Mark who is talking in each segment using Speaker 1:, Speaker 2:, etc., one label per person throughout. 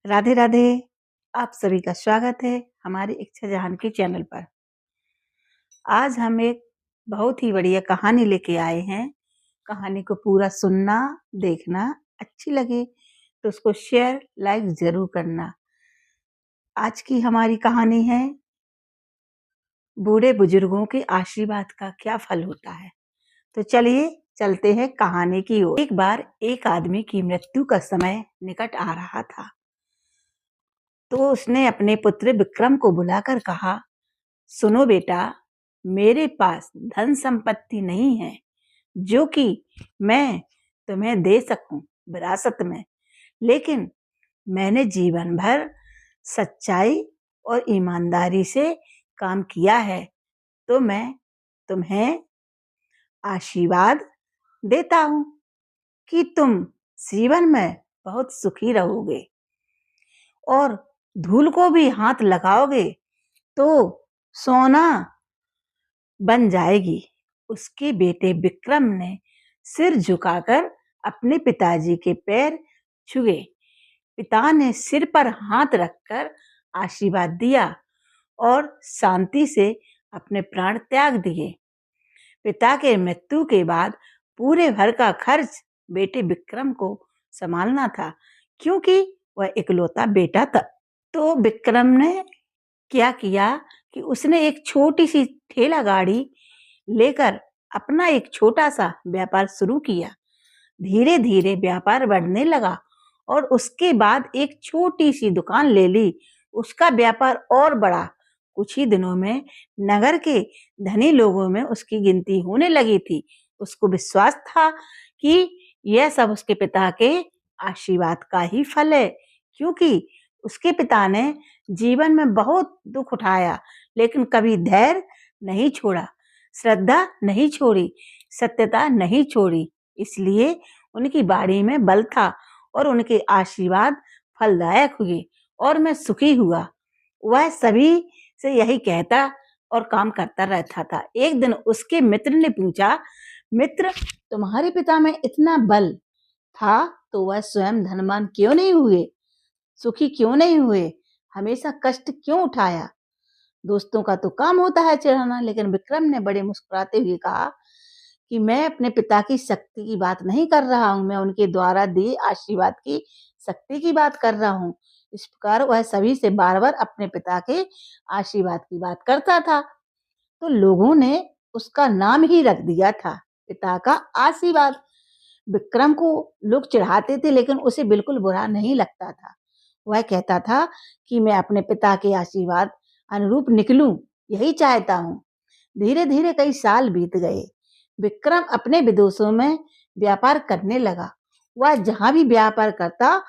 Speaker 1: राधे राधे। आप सभी का स्वागत है हमारे इच्छा जहान के चैनल पर। आज हम एक बहुत ही बढ़िया कहानी लेके आए हैं। कहानी को पूरा सुनना, देखना, अच्छी लगे तो उसको शेयर लाइक जरूर करना। आज की हमारी कहानी है बूढ़े बुजुर्गों के आशीर्वाद का क्या फल होता है। तो चलिए चलते हैं कहानी की ओर। एक बार एक आदमी की मृत्यु का समय निकट आ रहा था, तो उसने अपने पुत्र विक्रम को बुलाकर कहा, सुनो बेटा, मेरे पास धन संपत्ति नहीं है जो कि मैं तुम्हें दे सकूं विरासत में, लेकिन मैंने जीवन भर सच्चाई और ईमानदारी से काम किया है, तो मैं तुम्हें आशीर्वाद देता हूं कि तुम जीवन में बहुत सुखी रहोगे और धूल को भी हाथ लगाओगे तो सोना बन जाएगी। उसके बेटे विक्रम ने सिर झुकाकर अपने पिताजी के पैर छुए। पिता ने सिर पर हाथ रखकर आशीर्वाद दिया और शांति से अपने प्राण त्याग दिए। पिता के मृत्यु के बाद पूरे घर का खर्च बेटे विक्रम को संभालना था, क्योंकि वह इकलौता बेटा था। तो विक्रम ने क्या किया कि उसने एक छोटी सी ठेला गाड़ी लेकर अपना एक छोटा सा व्यापार शुरू किया। धीरे धीरे व्यापार बढ़ने लगा और उसके बाद एक छोटी सी दुकान ले ली। उसका व्यापार और बढ़ा। कुछ ही दिनों में नगर के धनी लोगों में उसकी गिनती होने लगी थी। उसको विश्वास था कि यह सब उसके पिता के आशीर्वाद का ही फल है, क्योंकि उसके पिता ने जीवन में बहुत दुख उठाया, लेकिन कभी धैर्य नहीं छोड़ा, श्रद्धा नहीं छोड़ी, सत्यता नहीं छोड़ी। इसलिए उनकी बाड़ी में बल था और उनके आशीर्वाद फलदायक हुए और मैं सुखी हुआ। वह सभी से यही कहता और काम करता रहता था। एक दिन उसके मित्र ने पूछा, मित्र, तुम्हारे पिता में इतना बल था तो वह स्वयं धनवान क्यों नहीं हुए, सुखी क्यों नहीं हुए, हमेशा कष्ट क्यों उठाया? दोस्तों का तो काम होता है चिढ़ाना, लेकिन विक्रम ने बड़े मुस्कुराते हुए कहा कि मैं अपने पिता की शक्ति की बात नहीं कर रहा हूँ, मैं उनके द्वारा दिए आशीर्वाद की शक्ति की बात कर रहा हूँ। इस प्रकार वह सभी से बार बार अपने पिता के आशीर्वाद की बात करता था। तो लोगों ने उसका नाम ही रख दिया था पिता का आशीर्वाद। विक्रम को लोग चिढ़ाते थे, लेकिन उसे बिल्कुल बुरा नहीं लगता था। वह कहता था कि मैं अपने पिता के आशीर्वाद अनुरूप निकलूं, यही चाहता हूँ। धीरे धीरे कई साल बीत गए। विक्रम अपने विदेशों में व्यापार करने लगा। वह जहां भी व्यापार करता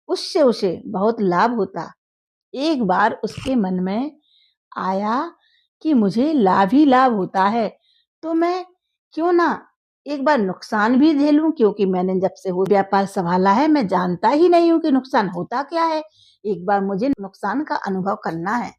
Speaker 1: उससे उसे बहुत लाभ होता। एक बार उसके मन में आया कि मुझे लाभ ही लाभ होता है, तो मैं क्यों ना एक बार नुकसान भी झेलूं, क्योंकि मैंने जब से वो व्यापार संभाला है मैं जानता ही नहीं हूं कि नुकसान होता क्या है। एक बार मुझे नुकसान का अनुभव करना है।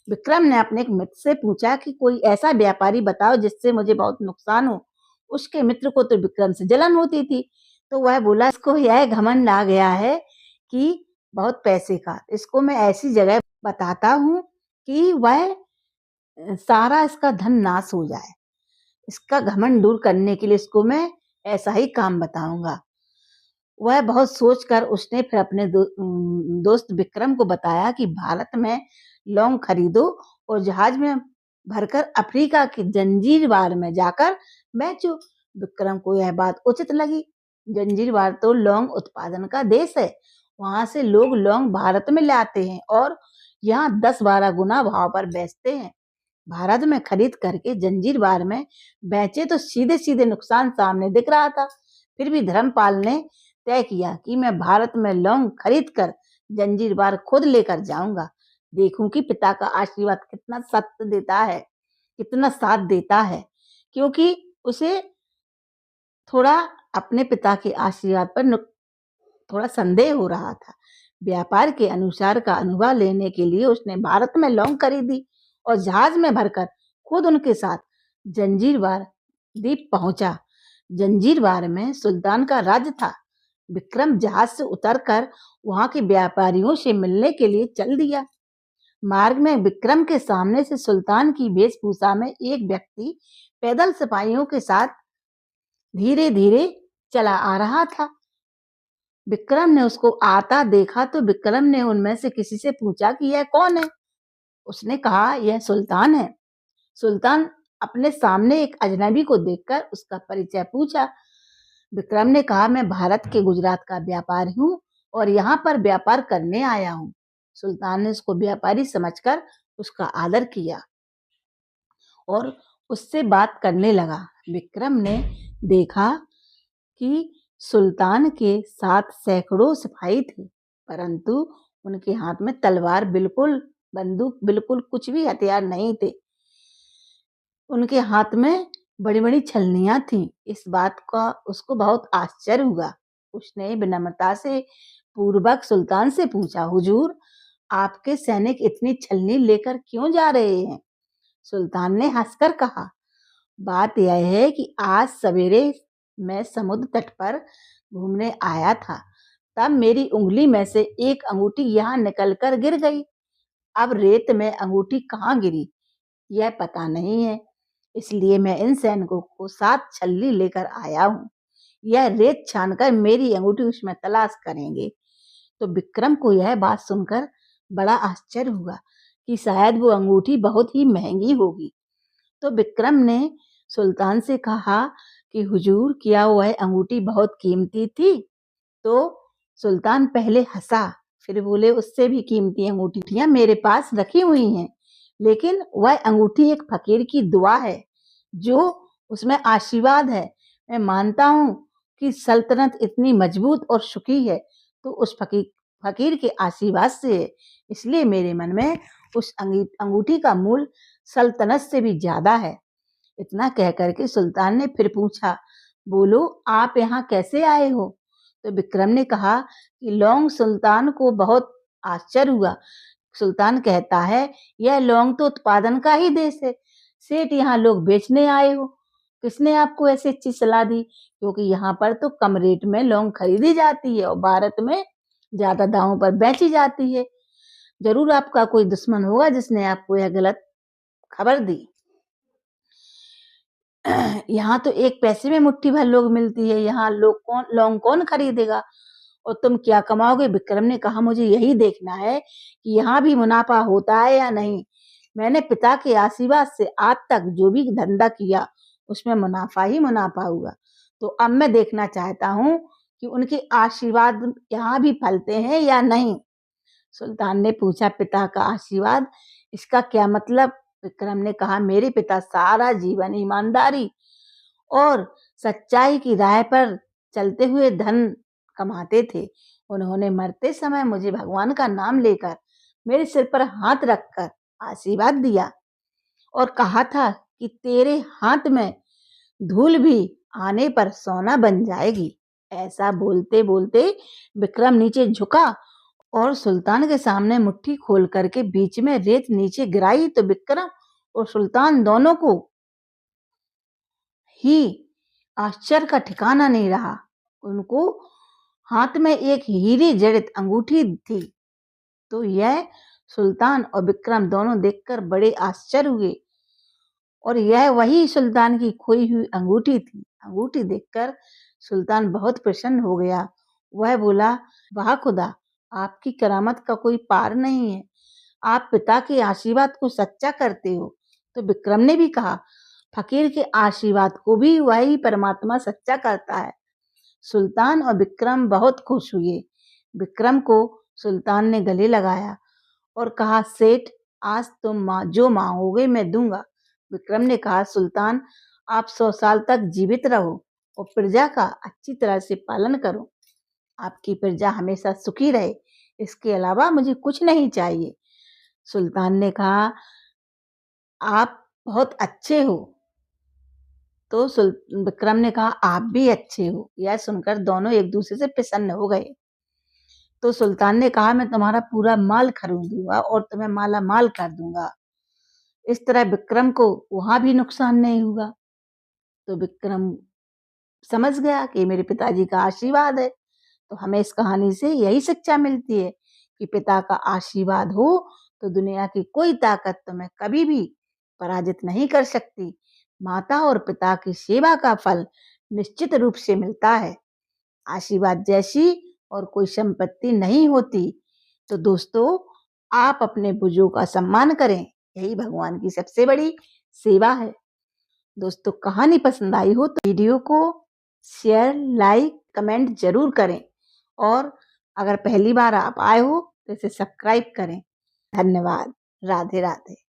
Speaker 1: विक्रम ने अपने एक मित्र से पूछा कि कोई ऐसा व्यापारी बताओ जिससे मुझे बहुत नुकसान हो। उसके मित्र को तो विक्रम से जलन होती थी, तो वह बोला, इसको यह घमंड आ गया है कि बहुत पैसे का, इसको मैं ऐसी जगह बताता हूँ कि वह सारा इसका धन नाश हो जाए। इसका घमंड दूर करने के लिए इसको मैं ऐसा ही काम बताऊंगा। वह बहुत सोचकर उसने फिर अपने दोस्त विक्रम को बताया कि भारत में लौंग खरीदो और जहाज में भरकर अफ्रीका की जंजीरवार में जाकर बेचो। विक्रम को यह बात उचित लगी। जंजीरवार तो लौंग उत्पादन का देश है। वहां से लोग लौंग भारत में लाते हैं और यहाँ 10-12 गुना भाव पर बेचते हैं। भारत में खरीद करके जंजीरवार में बेचे तो सीधे सीधे नुकसान सामने दिख रहा था। फिर भी धर्मपाल ने तय किया कि मैं भारत में लौंग खरीद कर जंजीरवार खुद लेकर जाऊंगा। देखूं कि पिता का आशीर्वाद कितना सत्य देता है, कितना साथ देता है, क्योंकि उसे थोड़ा अपने पिता के आशीर्वाद पर थोड़ा संदेह हो रहा था। व्यापार के अनुसार का अनुभव लेने के लिए उसने भारत में लौंग खरीदी और जहाज में भरकर खुद उनके साथ जंजीरवार द्वीप पहुंचा। जंजीरवार में सुल्तान का राज्य था। विक्रम जहाज से उतरकर वहां के व्यापारियों से मिलने के लिए चल दिया। मार्ग में विक्रम के सामने से सुल्तान की वेशभूषा में एक व्यक्ति पैदल सिपाहियों के साथ धीरे धीरे चला आ रहा था। विक्रम ने उसको आता देखा तो विक्रम ने उनमें से किसी से पूछा कि यह कौन है। उसने कहा, यह सुल्तान है। सुल्तान अपने सामने एक अजनबी को देखकर उसका परिचय पूछा। विक्रम ने कहा, मैं भारत के गुजरात का व्यापारी हूँ और यहाँ पर व्यापार करने आया हूँ। सुल्तान ने उसको व्यापारी समझकर उसका आदर किया और उससे बात करने लगा। विक्रम ने देखा कि सुल्तान के साथ सैकड़ों सिपाही थे, परंतु उनके हाथ में तलवार बिल्कुल, बंदूक बिल्कुल, कुछ भी हथियार नहीं थे। उनके हाथ में बड़ी बड़ी छलनियां थीं। इस बात का उसको बहुत आश्चर्य हुआ। उसने विनम्रता से पूर्वक सुल्तान से पूछा, हुजूर, आपके सैनिक इतनी छलनी लेकर क्यों जा रहे हैं? सुल्तान ने हंसकर कहा, बात यह है कि आज सवेरे मैं समुद्र तट पर घूमने आया था, तब मेरी उंगली में से एक अंगूठी यहाँ निकलकर गिर गई। अब रेत में अंगूठी कहाँ गिरी यह पता नहीं है, इसलिए मैं इन सैनिकों को साथ छल्ली लेकर आया हूँ। यह रेत छानकर मेरी अंगूठी उसमें तलाश करेंगे। तो विक्रम को यह बात सुनकर बड़ा आश्चर्य हुआ कि शायद वो अंगूठी बहुत ही महंगी होगी। तो विक्रम ने सुल्तान से कहा कि हुजूर, क्या वह अंगूठी बहुत कीमती थी? तो सुल्तान पहले हंसा, फिर बोले, उससे भी कीमती अंगूठियां मेरे पास रखी हुई हैं, लेकिन वह अंगूठी एक फकीर की दुआ है, जो उसमें आशीर्वाद है। मैं मानता हूँ कि सल्तनत इतनी मजबूत और सुखी है तो उस फकीर के आशीर्वाद से है, इसलिए मेरे मन में उस अंगूठी का मूल्य सल्तनत से भी ज्यादा है। इतना कह करके सुल्तान ने फिर पूछा, बोलो, आप यहाँ कैसे आए हो? तो विक्रम ने कहा कि लौंग सुल्तान को बहुत आश्चर्य हुआ। सुल्तान कहता है, यह लौंग तो उत्पादन का ही देश है, सेठ यहाँ लोग बेचने आए हो। किसने आपको ऐसी अच्छी सलाह दी? क्योंकि यहाँ पर तो कम रेट में लौंग खरीदी जाती है और भारत में ज्यादा दामों पर बेची जाती है। जरूर आपका कोई दुश्मन होगा जिसने आपको यह गलत खबर दी। यहाँ तो एक पैसे में मुट्ठी भर लोग मिलती है, यहाँ लौंग कौन खरीदेगा और तुम क्या कमाओगे? विक्रम ने कहा, मुझे यही देखना है कि यहाँ भी मुनाफा होता है या नहीं। मैंने पिता के आशीर्वाद से आज तक जो भी धंधा किया उसमें मुनाफा ही मुनाफा हुआ, तो अब मैं देखना चाहता हूँ कि उनके आशीर्वाद यहाँ भी फलते हैं या नहीं। सुल्तान ने पूछा, पिता का आशीर्वाद, इसका क्या मतलब? विक्रम ने कहा, मेरे पिता सारा जीवन ईमानदारी और सच्चाई की राह पर चलते हुए धन कमाते थे। उन्होंने मरते समय मुझे भगवान का नाम लेकर मेरे सिर पर हाथ रखकर आशीर्वाद दिया और कहा था कि तेरे हाथ में धूल भी आने पर सोना बन जाएगी। ऐसा बोलते बोलते विक्रम नीचे झुका और सुल्तान के सामने मुट्ठी खोल करके बीच में रेत नीचे गिराई तो विक्रम और सुल्तान दोनों को ही आश्चर्य का ठिकाना नहीं रहा। उनको हाथ में एक हीरे जड़ित अंगूठी थी। तो यह सुल्तान और विक्रम दोनों देखकर बड़े आश्चर्य हुए और यह वही सुल्तान की खोई हुई अंगूठी थी। अंगूठी देखकर सुल्तान बहुत प्रसन्न हो गया। वह बोला, वाह खुदा, आपकी करामत का कोई पार नहीं है, आप पिता के आशीर्वाद को सच्चा करते हो। तो विक्रम ने भी कहा, फकीर के आशीर्वाद को भी वही परमात्मा सच्चा करता है। सुल्तान और विक्रम बहुत खुश हुए। विक्रम को सुल्तान ने गले लगाया और कहा, सेठ, आज तुम जो मांगोगे मैं दूंगा। विक्रम ने कहा, सुल्तान, आप 100 साल तक जीवित रहो और प्रजा का अच्छी तरह से पालन करो। आपकी प्रजा हमेशा सुखी रहे, इसके अलावा मुझे कुछ नहीं चाहिए। सुल्तान ने कहा, आप बहुत अच्छे हो। तो विक्रम ने कहा, आप भी अच्छे हो। यह सुनकर दोनों एक दूसरे से प्रसन्न हो गए। तो सुल्तान ने कहा, मैं तुम्हारा पूरा माल खरीदूंगा और तुम्हें माला माल कर दूंगा। इस तरह विक्रम को वहां भी नुकसान नहीं हुआ। तो विक्रम समझ गया कि मेरे पिताजी का आशीर्वाद है। तो हमें इस कहानी से यही शिक्षा मिलती है कि पिता का आशीर्वाद हो तो दुनिया की कोई ताकत तुम्हें कभी भी पराजित नहीं कर सकती। माता और पिता की सेवा का फल निश्चित रूप से मिलता है। आशीर्वाद जैसी और कोई संपत्ति नहीं होती। तो दोस्तों, आप अपने बुजुर्गों का सम्मान करें, यही भगवान की सबसे बड़ी सेवा है। दोस्तों, कहानी पसंद आई हो तो वीडियो को शेयर, लाइक, कमेंट जरूर करें और अगर पहली बार आप आए हो तो इसे सब्सक्राइब करें। धन्यवाद। राधे राधे।